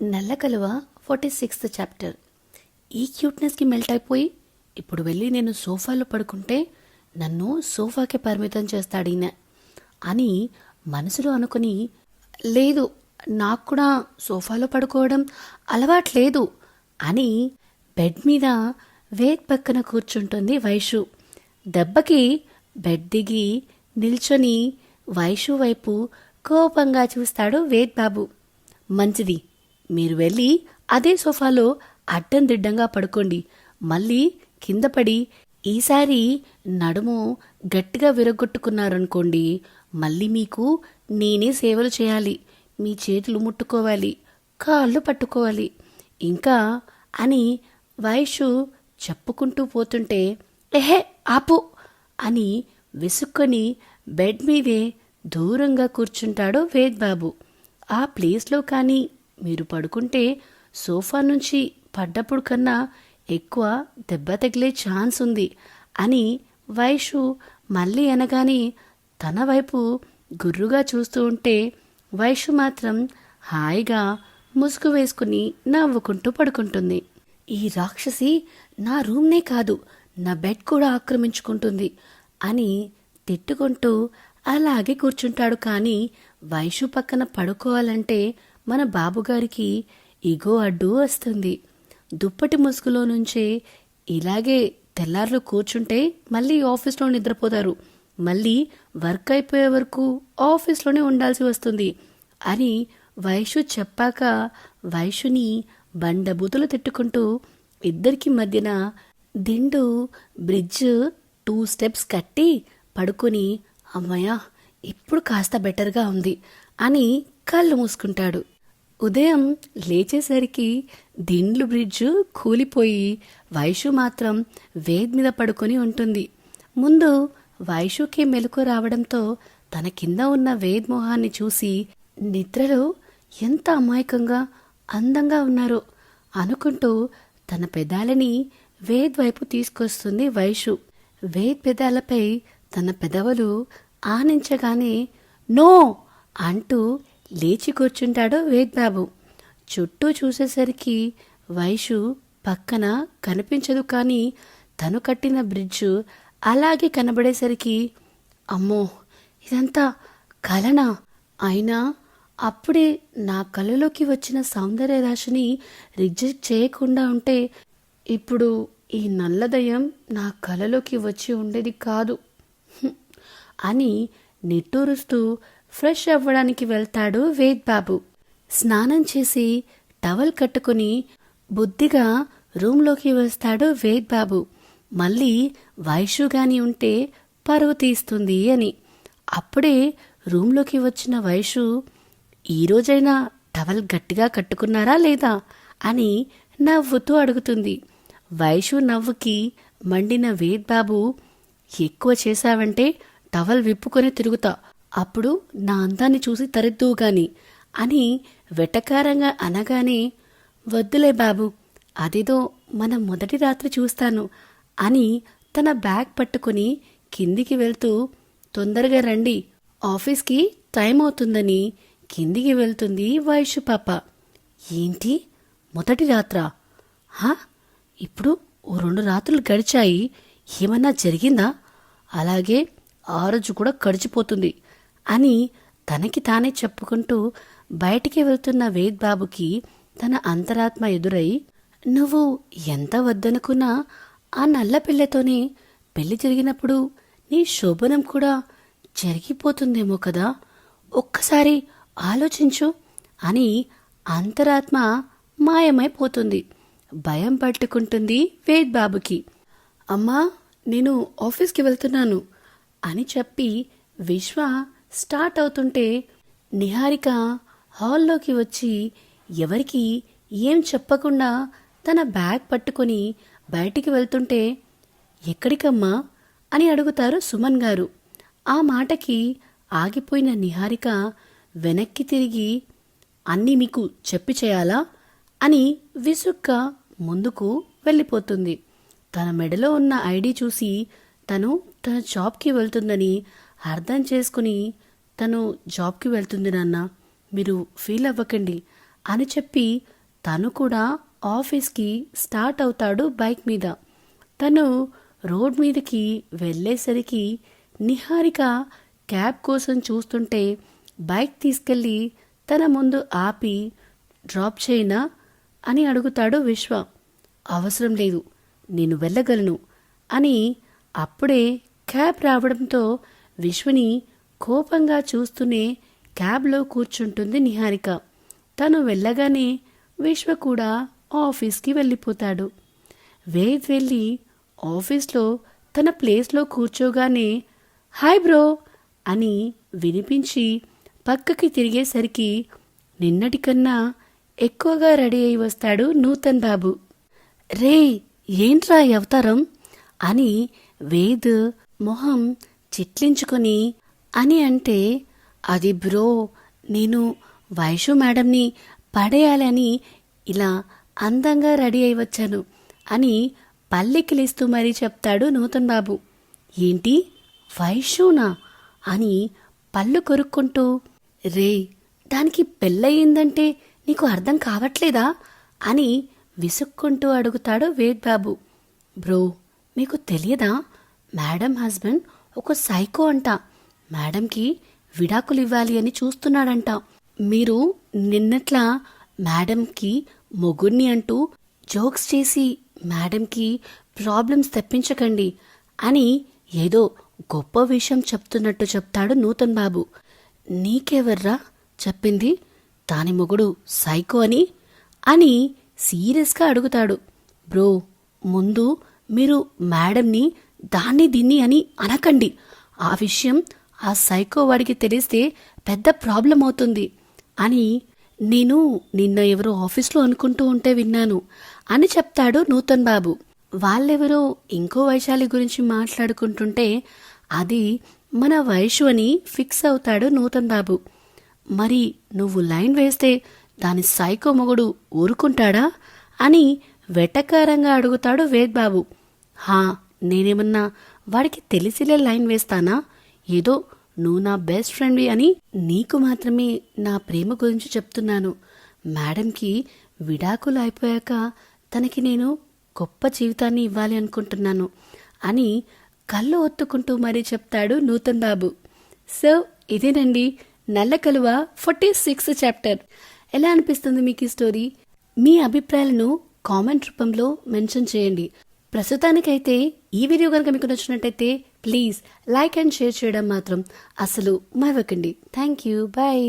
నల్ల కలువ 46th chapter. ఈ క్యూట్నెస్కి మెల్ట్ అయిపోయి ఇప్పుడు వెళ్ళి నేను సోఫాలో పడుకుంటే నన్ను సోఫాకే పరిమితం చేస్తాడీయన అని మనసులో అనుకుని, లేదు నాకు కూడా సోఫాలో పడుకోవడం అలవాట్లేదు అని బెడ్ మీద వేద్ పక్కన కూర్చుంటుంది వైషు. దెబ్బకి బెడ్ దిగి నిల్చొని వైషు వైపు కోపంగా చూస్తాడు వేద్ బాబు. మంచిది, మీరు వెళ్ళి అదే సోఫాలో అడ్డం దిడ్డంగా పడుకోండి. మళ్ళీ కింద పడి ఈసారి నడుము గట్టిగా విరగొట్టుకున్నారనుకోండి, మళ్ళీ మీకు నేనే సేవలు చేయాలి. మీ చేతులు ముట్టుకోవాలి, కాళ్ళు పట్టుకోవాలి ఇంకా అని వైషు చెప్పుకుంటూ పోతుంటే, ఎహే ఆపు అని విసుక్కొని బెడ్ మీదే దూరంగా కూర్చుంటాడు వేద్ బాబు. ఆ ప్లేస్లో కానీ మీరు పడుకుంటే సోఫా నుంచి పడ్డప్పుడు కన్నా ఎక్కువ దెబ్బ తగిలే ఛాన్స్ ఉంది అని వైషు మళ్ళీ అనగానే తన వైపు గుర్రుగా చూస్తూ ఉంటే వైషు మాత్రం హాయిగా ముసుగు వేసుకుని నవ్వుకుంటూ పడుకుంటుంది. ఈ రాక్షసి నా రూమ్నే కాదు, నా బెడ్ కూడా ఆక్రమించుకుంటుంది అని తిట్టుకుంటూ అలాగే కూర్చుంటాడు. కానీ వైషు పక్కన పడుకోవాలంటే మన బాబుగారికి ఇగో అడ్డు వస్తుంది. దుప్పటి ముసుగులో నుంచే ఇలాగే తెల్లార్లు కూర్చుంటే మళ్ళీ ఆఫీస్లో నిద్రపోతారు, మళ్ళీ వర్క్ అయిపోయే వరకు ఆఫీస్లోనే ఉండాల్సి వస్తుంది అని వైషు చెప్పాక వైషుని బండబూతులు తిట్టుకుంటూ ఇద్దరికి మధ్యన దిండు బ్రిడ్జ్ 2 స్టెప్స్ కట్టి పడుకుని, అమ్మయ్య ఇప్పుడు కాస్త బెటర్గా ఉంది అని కళ్ళు మూసుకుంటాడు. ఉదయం లేచేసరికి దిండ్లు బ్రిడ్జ్ కూలిపోయి వైషు మాత్రం వేద్ మీద పడుకొని ఉంటుంది. ముందు వైషుకి మెలకు రావడంతో తన కింద ఉన్న వేద్ మొహాన్ని చూసి నిద్రలో ఎంత అమాయకంగా అందంగా ఉన్నారో అనుకుంటూ తన పెదాలని వేద్ వైపు తీసుకొస్తుంది వైషు. వేద్ పెదాలపై తన పెదవులు ఆనించగానే నో అంటూ లేచి కూర్చుంటాడు వేద్ బాబు. చుట్టూ చూసేసరికి వైషు పక్కన కనిపించదు. కానీ తను కట్టిన బ్రిడ్జ్ అలాగే కనబడేసరికి అమ్మో ఇదంతా కలనా? అయినా అప్పుడే నా కళ్ళలోకి వచ్చిన సౌందర్య రాశిని రిజెక్ట్ చేయకుండా ఉంటే ఇప్పుడు ఈ నల్లదయం నా కళ్ళలోకి వచ్చి ఉండేది కాదు అని నిట్టూరుస్తూ ఫ్రెష్ అవ్వడానికి వెళ్తాడు వేద్ బాబు. స్నానం చేసి టవల్ కట్టుకుని బుద్ధిగా రూంలోకి వస్తాడు వేద్ బాబు. మళ్ళీ వైషు గాని ఉంటే పరువు తీస్తుంది అని. అప్పుడే రూంలోకి వచ్చిన వైషు, ఈరోజైనా టవల్ గట్టిగా కట్టుకున్నారా లేదా అని నవ్వుతూ అడుగుతుంది. వైషు నవ్వుకి మండిన వేద్ బాబు, ఎక్కువ చేశావంటే టవల్ విప్పుకొని తిరుగుతా, అప్పుడు నా అందాన్ని చూసి తరెద్దువు గాని అని వెటకారంగా అనగానే, వద్దులే బాబు, అదేదో మన మొదటి రాత్రి చూస్తాను అని తన బ్యాగ్ పట్టుకుని కిందికి వెళ్తూ, తొందరగా రండి ఆఫీస్కి టైం అవుతుందని కిందికి వెళ్తుంది వైషు పాప. ఏంటి మొదటి రాత్రా? ఇప్పుడు ఓ 2 రాత్రులు గడిచాయి, ఏమన్నా జరిగిందా? అలాగే ఆ రోజు కూడా గడిచిపోతుంది అని తనకి తానే చెప్పుకుంటూ బయటికి వెళ్తున్న వేద్ బాబుకి తన అంతరాత్మ ఎదురై, నువ్వు ఎంత వద్దనుకున్నా ఆ నల్ల పిల్లతోనే పెళ్లి జరిగినప్పుడు నీ శోభనం కూడా జరిగిపోతుందేమో కదా, ఒక్కసారి ఆలోచించు అని అంతరాత్మ మాయమైపోతుంది. భయం పట్టుకుంటుంది వేద్ బాబుకి. అమ్మా నేను ఆఫీస్కి వెళ్తున్నాను అని చెప్పి విశ్వ స్టార్ట్ అవుతుంటే నిహారిక హాల్లోకి వచ్చి ఎవరికి ఏం చెప్పకుండా తన బ్యాగ్ పట్టుకొని బయటికి వెళ్తుంటే, ఎక్కడికమ్మా అని అడుగుతారు సుమన్ గారు. ఆ మాటకి ఆగిపోయిన నిహారిక వెనక్కి తిరిగి, అన్నీ మీకు చెప్పి చేయాలా అని విసుగ్గా ముందుకు వెళ్ళిపోతుంది. తన మెడలో ఉన్న ఐడి చూసి తను తన జాబ్కి వెళ్తుందని అర్థం చేసుకుని, తను జాబ్కి వెళ్తుంది నాన్న, మీరు ఫీల్ అవ్వకండి అని చెప్పి తను కూడా ఆఫీస్కి స్టార్ట్ అవుతాడు బైక్ మీద. తను రోడ్ మీదకి వెళ్ళేసరికి నిహారిక క్యాబ్ కోసం చూస్తుంటే బైక్ తీసుకెళ్ళి తన ముందు ఆపి డ్రాప్ చేయనా అని అడుగుతాడు విశ్వ. అవసరం లేదు, నేను వెళ్ళగలను అని అప్పుడే క్యాబ్ రావడంతో విశ్వని కోపంగా చూస్తూనే క్యాబ్లో కూర్చుంటుంది నిహారిక. తను వెళ్ళగానే విశ్వ కూడా ఆఫీస్కి వెళ్ళిపోతాడు. వేద్ వెళ్ళి ఆఫీస్లో తన ప్లేస్లో కూర్చోగానే హాయ్ బ్రో అని వినిపించి పక్కకి తిరిగేసరికి నిన్నటికన్నా ఎక్కువగా రెడీ అయి వస్తాడు నూతన్ బాబు. రే ఏంట్రా ఈ అవతారం అని వేద్ మొహం చిట్లించుకొని అని అంటే, అది బ్రో నేను వైషు మేడంని పడేయాలని ఇలా అందంగా రెడీ అయి వచ్చాను అని పల్లెకిలిస్తూ మరీ చెప్తాడు నూతన్ బాబు. ఏంటి వైషునా అని పళ్ళు కొరుక్కుంటూ, రే దానికి పెళ్ళయిందంటే నీకు అర్థం కావట్లేదా అని విసుక్కుంటూ అడుగుతాడు వేద్ బాబు. బ్రో మీకు తెలియదా, మేడం హస్బెండ్ ఒక సైకో అంట, మేడంకి విడాకులు ఇవ్వాలి అని చూస్తున్నాడంట. మీరు నిన్నట్లా మేడంకి మొగుణ్ణి అంటూ జోక్స్ చేసి మేడంకి ప్రాబ్లమ్స్ తెప్పించకండి అని ఏదో గొప్ప విషయం చెప్తున్నట్టు చెప్తాడు నూతన్ బాబు. నీకెవర్రా చెప్పింది దాని మొగుడు సైకో అని అని సీరియస్గా అడుగుతాడు. బ్రో ముందు మీరు మేడంని దాన్ని దీన్ని అని అనకండి, ఆ విషయం ఆ సైకో వాడికి తెలిస్తే పెద్ద ప్రాబ్లం అవుతుంది అని నేను నిన్న ఎవరో ఆఫీస్లో అనుకుంటూ ఉంటే విన్నాను అని చెప్తాడు నూతన్ బాబు. వాళ్ళెవరో ఇంకో వైశాలి గురించి మాట్లాడుకుంటుంటే అది మన వైషు అని ఫిక్స్ అవుతాడు నూతన్ బాబు. మరి నువ్వు లైన్ వేస్తే దాని సైకో మొగుడు ఊరుకుంటాడా అని వెటకారంగా అడుగుతాడు వేద్ బాబు. హా నేనేమన్నా వాడికి తెలిసిలే లైన్ వేస్తానా, ఏదో నువ్వు నా బెస్ట్ ఫ్రెండ్వి అని నీకు మాత్రమే నా ప్రేమ గురించి చెప్తున్నాను. మేడంకి విడాకులు అయిపోయాక తనకి నేను గొప్ప జీవితాన్ని ఇవ్వాలి అనుకుంటున్నాను అని కళ్ళు ఒత్తుకుంటూ మరీ చెప్తాడు నూతన్ బాబు. సో ఇదేనండి నల్ల కలువ 46th చాప్టర్. ఎలా అనిపిస్తుంది మీకు ఈ స్టోరీ? మీ అభిప్రాయాలను కామెంట్ రూపంలో మెన్షన్ చేయండి. ప్రస్తుతానికైతే ఈ వీడియో కనుక మీకు నచ్చినట్టయితే ప్లీజ్ లైక్ అండ్ షేర్ చేయడం మాత్రం అసలు మరవకండి. Thank you, bye.